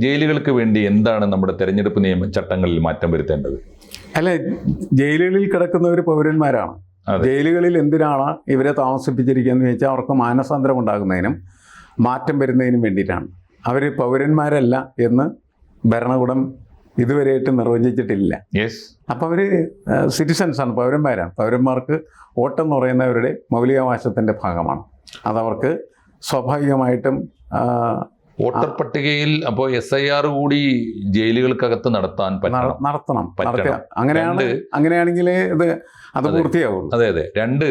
ജയിലുകൾക്ക് വേണ്ടി എന്താണ് നമ്മുടെ തെരഞ്ഞെടുപ്പ് നിയമ ചട്ടങ്ങളിൽ മാറ്റം വരുത്തേണ്ടത്? അല്ല, ജയിലുകളിൽ കിടക്കുന്നവർ പൗരന്മാരാണ്. ജയിലുകളിൽ എന്തിനാണ് ഇവരെ താമസിപ്പിച്ചിരിക്കുകയെന്ന് ചോദിച്ചാൽ അവർക്ക് മാനസാന്തരം ഉണ്ടാകുന്നതിനും മാറ്റം വരുന്നതിനും വേണ്ടിയിട്ടാണ്. അവർ പൗരന്മാരല്ല എന്ന് ഭരണകൂടം ഇതുവരെയായിട്ട് നിർവചിച്ചിട്ടില്ല. അപ്പോൾ അവർ സിറ്റിസൺസാണ്, പൗരന്മാരാണ്. പൗരന്മാർക്ക് വോട്ടെന്ന് പറയുന്നവരുടെ മൗലികാവകാശത്തിൻ്റെ ഭാഗമാണ്. അതവർക്ക് സ്വാഭാവികമായിട്ടും വോട്ടർ പട്ടികയിൽ അപ്പോൾ SIR കൂടി ജയിലുകൾക്കകത്ത് നടത്തണം. അങ്ങനെയാണെങ്കിൽ അത് പൂർത്തിയാവും. അതെ. രണ്ട്,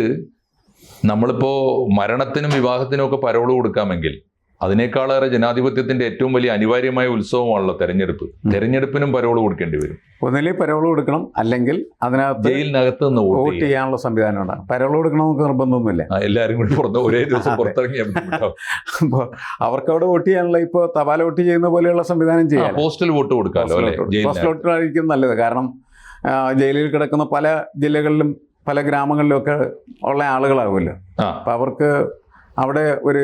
നമ്മളിപ്പോ മരണത്തിനും വിവാഹത്തിനും ഒക്കെ പരോള് കൊടുക്കാമെങ്കിൽ അതിനേക്കാളേറെ ജനാധിപത്യത്തിന്റെ ഏറ്റവും വലിയ അനിവാര്യമായ ഉത്സവമാണല്ലോ തെരഞ്ഞെടുപ്പ്. തെരഞ്ഞെടുപ്പിനും പരോള് കൊടുക്കേണ്ടി വരും. ഒന്നില്ലെങ്കിൽ പരോള് കൊടുക്കണം, അല്ലെങ്കിൽ അതിനകത്ത് ജയിലിനകത്ത് നിന്ന് വോട്ട് ചെയ്യാനുള്ള സംവിധാനം ഉണ്ടാകും. പരോള് കൊടുക്കണം നമുക്ക് നിർബന്ധമൊന്നുമില്ല. എല്ലാവരും കൂടി ഒരേ ദിവസം പുറത്തിറങ്ങിയാൽ അപ്പോൾ അവർക്ക് അവിടെ വോട്ട് ചെയ്യാനുള്ള ഇപ്പോൾ തപാൽ വോട്ട് ചെയ്യുന്ന പോലെയുള്ള സംവിധാനം ചെയ്യാം. പോസ്റ്റൽ വോട്ട് കൊടുക്കാമല്ലോ. പോസ്റ്റൽ വോട്ടായിരിക്കും നല്ലത്. കാരണം ജയിലിൽ കിടക്കുന്ന പല ജില്ലകളിലും പല ഗ്രാമങ്ങളിലും ഒക്കെ ഉള്ള ആളുകളാകുമല്ലോ. അപ്പം അവർക്ക് അവിടെ ഒരു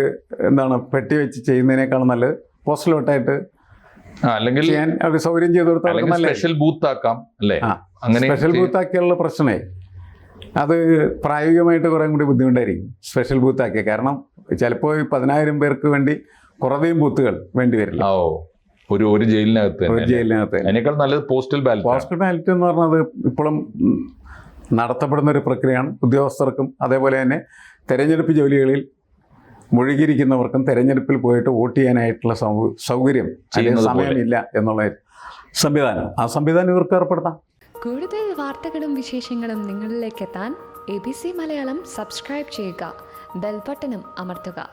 പെട്ടി വെച്ച് ചെയ്യുന്നതിനേക്കാളും നല്ലത് പോസ്റ്റൽ വോട്ടായിട്ട് അല്ലെങ്കിൽ ചെയ്യാൻ അവർ സൗകര്യം ചെയ്ത് കൊടുത്താൽ സ്പെഷ്യൽ ബൂത്ത് ആക്കാം അല്ലേ? സ്പെഷ്യൽ ബൂത്ത് ആക്കിയുള്ള പ്രശ്നമേ അത് പ്രായോഗികമായിട്ട് കുറേ കൂടി ബുദ്ധിമുട്ടായിരിക്കും സ്പെഷ്യൽ ബൂത്ത് ആക്കിയ. കാരണം ചിലപ്പോൾ 10,000 പേർക്ക് വേണ്ടി കുറേയും ബൂത്തുകൾ വേണ്ടി വരില്ല ഒരു ജയിലിനകത്ത്. അതിനേക്കാൾ നല്ലത് പോസ്റ്റൽ ബാലറ്റ് എന്ന് പറഞ്ഞത് ഇപ്പോഴും നടത്തപ്പെടുന്ന ഒരു പ്രക്രിയയാണ്. ഉദ്യോഗസ്ഥർക്കും അതേപോലെ തന്നെ തെരഞ്ഞെടുപ്പ് ജോലികളിൽ മുഴുകിയിരിക്കുന്നവർക്കും തെരഞ്ഞെടുപ്പിൽ പോയിട്ട് വോട്ട് ചെയ്യാനായിട്ടുള്ള സൗകര്യം അല്ലെങ്കിൽ സമയമില്ല എന്നുള്ള സംവിധാനം, ആ സംവിധാനം ഇവർക്ക് ഏർപ്പെടുത്താം. കൂടുതൽ വാർത്തകളും വിശേഷങ്ങളും നിങ്ങളിലേക്ക് എത്താൻ ABC മലയാളം സബ്സ്ക്രൈബ് ചെയ്യുക, ബെൽ ബട്ടണും അമർത്തുക.